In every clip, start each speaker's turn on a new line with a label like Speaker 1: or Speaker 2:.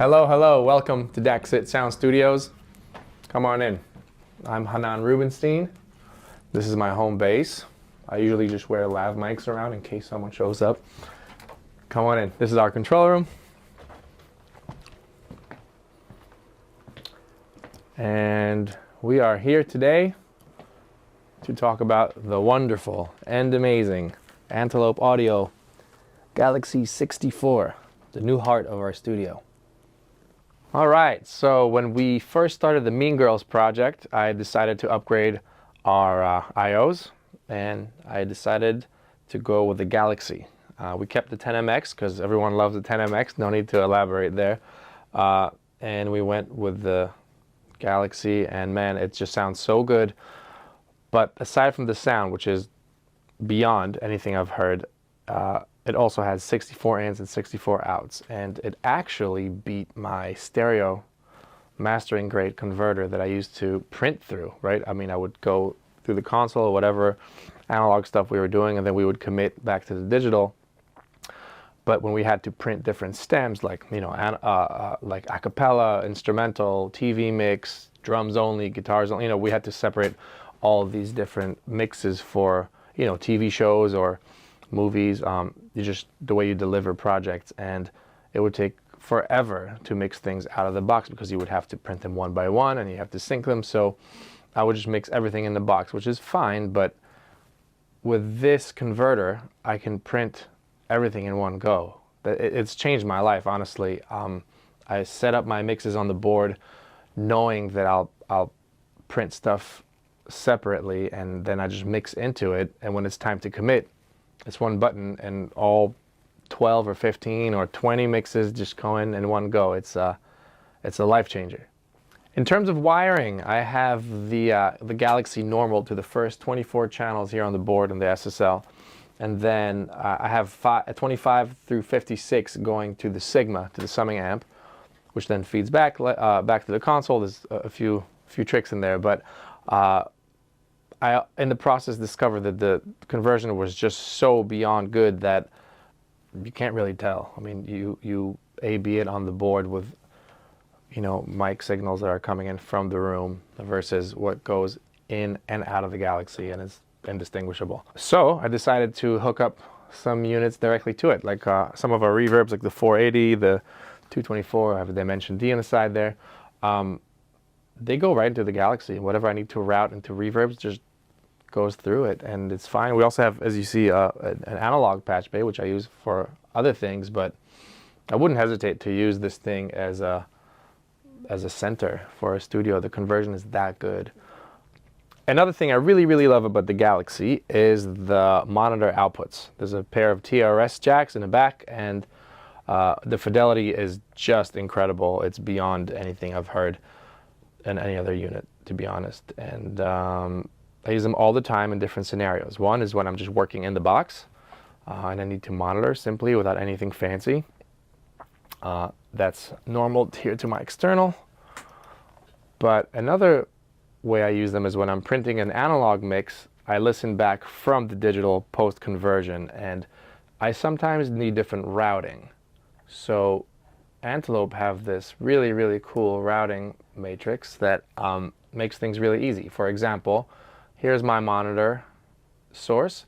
Speaker 1: Hello, hello, welcome to Daxxit Sound Studios. Come on in. I'm Hanan Rubinstein. This is my home base. I usually just wear lav mics around in case someone shows up. Come on in. This is our control room. And we are here today to talk about the wonderful and amazing Antelope Audio Galaxy 64, the new heart of our studio. All right, so when we first started the Mean Girls project, I decided to upgrade our IOs, and I decided to go with the Galaxy. We kept the 10MX because everyone loves the 10MX, no need to elaborate there. And we went with the Galaxy, and man, it just sounds so good. But aside from the sound, which is beyond anything I've heard, it also has 64 ins and 64 outs, and it actually beat my stereo mastering grade converter that I used to print through, right? I mean, I would go through the console or whatever analog stuff we were doing, and then we would commit back to the digital. But when we had to print different stems, like, you know, like a cappella, instrumental, TV mix, drums only, guitars only, you know, we had to separate all of these different mixes for, you know, TV shows or movies, just the way you deliver projects, and it would take forever to mix things out of the box because you would have to print them one by one and you have to sync them. So I would just mix everything in the box, which is fine, but with this converter I can print everything in one go. It's changed my life, honestly. I set up my mixes on the board knowing that I'll print stuff separately, and then I just mix into it, and when it's time to commit, it's one button and all 12 or 15 or 20 mixes just go in one go. It's a life changer. In terms of wiring, I have the Galaxy normal to the first 24 channels here on the board in the SSL, and then I have 25 through 56 going to the Sigma, to the summing amp, which then feeds back to the console. There's a few tricks in there, but I, in the process, discovered that the conversion was just so beyond good that you can't really tell. I mean, you A/B it on the board with, you know, mic signals that are coming in from the room versus what goes in and out of the Galaxy, and it's indistinguishable. So I decided to hook up some units directly to it, like some of our reverbs, like the 480, the 224, I have a Dimension D on the side there. They go right into the Galaxy. Whatever I need to route into reverbs just goes through it, and it's fine. We also have, as you see, an analog patch bay, which I use for other things, but I wouldn't hesitate to use this thing as a center for a studio. The conversion is that good. Another thing I really, really love about the Galaxy is the monitor outputs. There's a pair of TRS jacks in the back, and the fidelity is just incredible. It's beyond anything I've heard in any other unit, to be honest. And I use them all the time in different scenarios. One is when I'm just working in the box and I need to monitor simply without anything fancy. That's normal here to my external. But another way I use them is when I'm printing an analog mix, I listen back from the digital post-conversion, and I sometimes need different routing. So Antelope have this really, really cool routing matrix that makes things really easy. For example, here's my monitor source,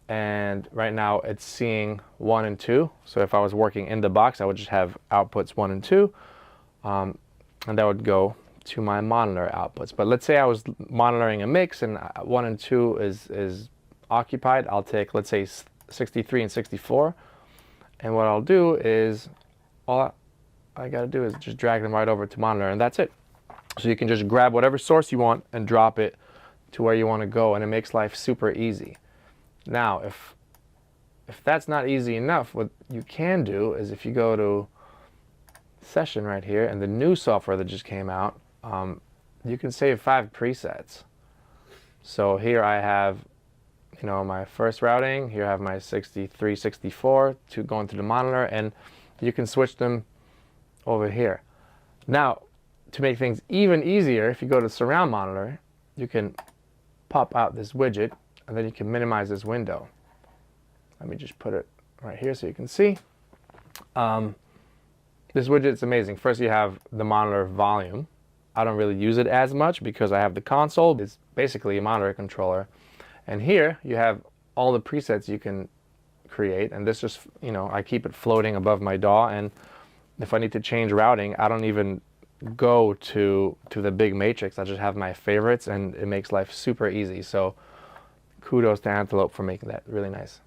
Speaker 1: and right now it's seeing 1 and 2. So if I was working in the box, I would just have outputs 1 and 2, and that would go to my monitor outputs. But let's say I was monitoring a mix and 1 and 2 is occupied. I'll take, let's say, 63 and 64, and what I'll do is, all I gotta do is just drag them right over to monitor, and that's it. So you can just grab whatever source you want and drop it to where you want to go, and it makes life super easy. Now, if that's not easy enough, what you can do is, if you go to Session right here and the new software that just came out, you can save 5 presets. So here I have, you know, my first routing. Here I have my 63, 64 to go into the monitor, and you can switch them over here. Now, to make things even easier, if you go to surround monitor, you can pop out this widget, and then you can minimize this window. Let me just put it right here so you can see. This widget's amazing. First you have the monitor volume. I don't really use it as much because I have the console. It's basically a monitor controller. And here you have all the presets you can create, and this just, you know, I keep it floating above my DAW, and if I need to change routing, I don't even go to the big matrix. I just have my favorites, and it makes life super easy. So kudos to Antelope for making that really nice.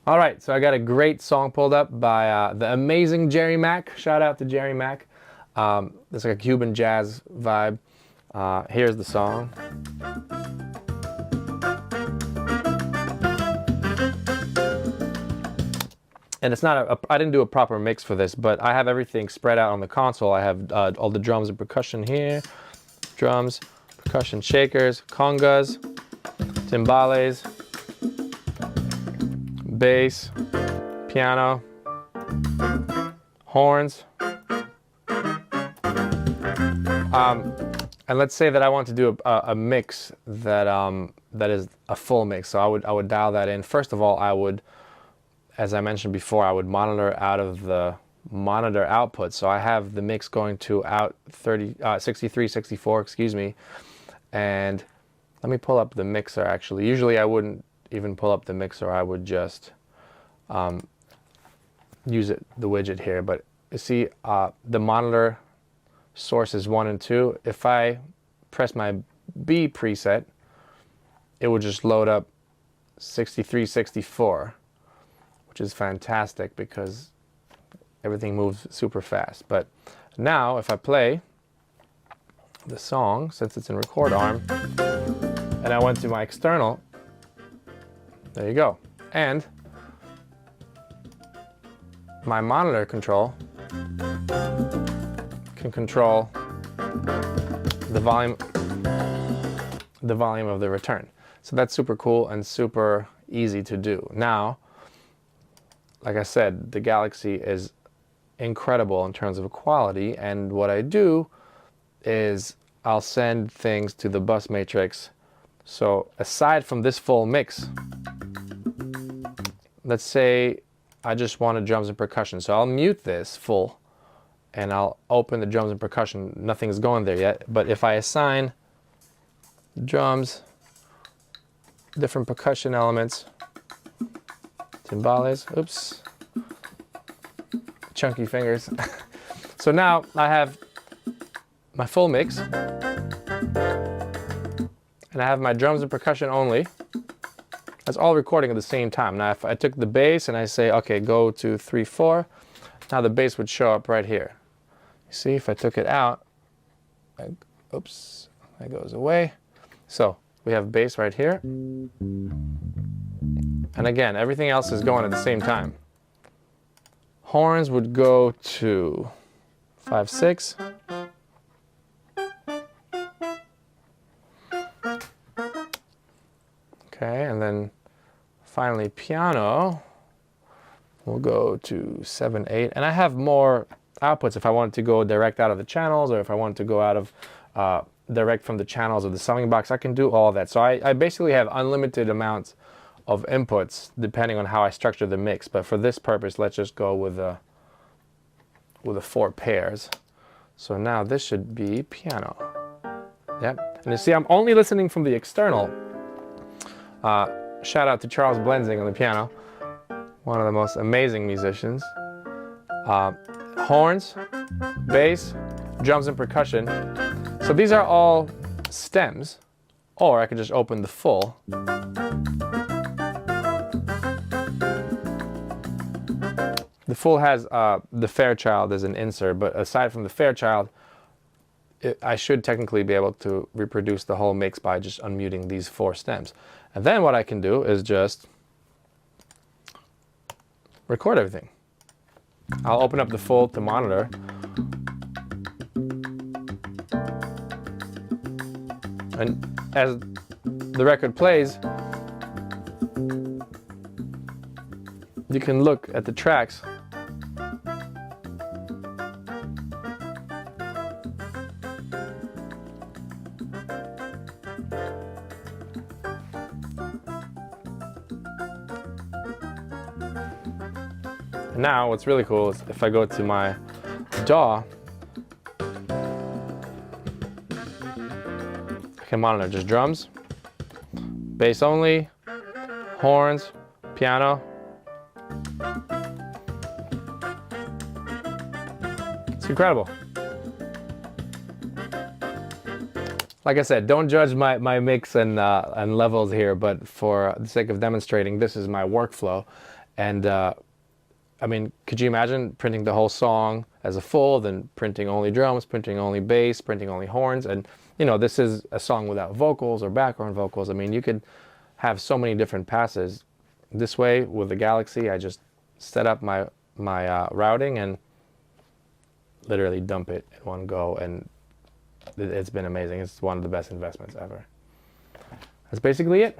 Speaker 1: All right, so I got a great song pulled up by the amazing Jerry Mack. Shout out to Jerry Mack. It's like a Cuban jazz vibe. Here's the song. And it's not I didn't do a proper mix for this, but I have everything spread out on the console. I have all the drums and percussion here, drums, percussion shakers, congas, timbales, bass, piano, horns. And let's say that I want to do a mix that that is a full mix. So I would dial that in. First of all, I would, as I mentioned before, I would monitor out of the monitor output. So I have the mix going to out 63, 64, excuse me. And let me pull up the mixer actually. Usually I wouldn't even pull up the mixer. I would just use the widget here. But you see the monitor sources 1 and 2. If I press my B preset, it will just load up 63, 64. Which is fantastic because everything moves super fast. But now if I play the song, since it's in record arm, and I went to my external, there you go. And my monitor control can control the volume of the return. So that's super cool and super easy to do. Now, like I said, the Galaxy is incredible in terms of quality, and what I do is I'll send things to the bus matrix. So aside from this full mix, let's say I just wanted drums and percussion. So I'll mute this full and I'll open the drums and percussion. Nothing's going there yet, but if I assign drums, different percussion elements, timbales, oops, chunky fingers. So now I have my full mix, and I have my drums and percussion only. That's all recording at the same time. Now if I took the bass and I say, okay, go to 3, 4, now the bass would show up right here. You see, if I took it out, oops, that goes away. So we have bass right here. And again, everything else is going at the same time. Horns would go to 5, 6. Okay, and then finally piano will go to 7, 8. And I have more outputs if I wanted to go direct out of the channels, or if I wanted to go out of direct from the channels of the summing box. I can do all that. So I basically have unlimited amounts of inputs depending on how I structure the mix. But for this purpose, let's just go with the 4 pairs. So now this should be piano. Yep. And you see, I'm only listening from the external. Shout out to Charles Blenzing on the piano, one of the most amazing musicians. Horns, bass, drums and percussion. So these are all stems, or I could just open the full. The full has the Fairchild as an insert, but aside from the Fairchild, I should technically be able to reproduce the whole mix by just unmuting these 4 stems. And then what I can do is just record everything. I'll open up the full to monitor. And as the record plays, you can look at the tracks. And now what's really cool is if I go to my DAW, I can monitor just drums, bass only, horns, piano. It's incredible. Like I said, don't judge my mix and levels here, but for the sake of demonstrating, this is my workflow. And I mean, could you imagine printing the whole song as a full, then printing only drums, printing only bass, printing only horns? And you know, this is a song without vocals or background vocals. I mean, you could have so many different passes. This way, with the Galaxy, I just set up my routing and literally dump it in one go, and it's been amazing. It's one of the best investments ever. That's basically it.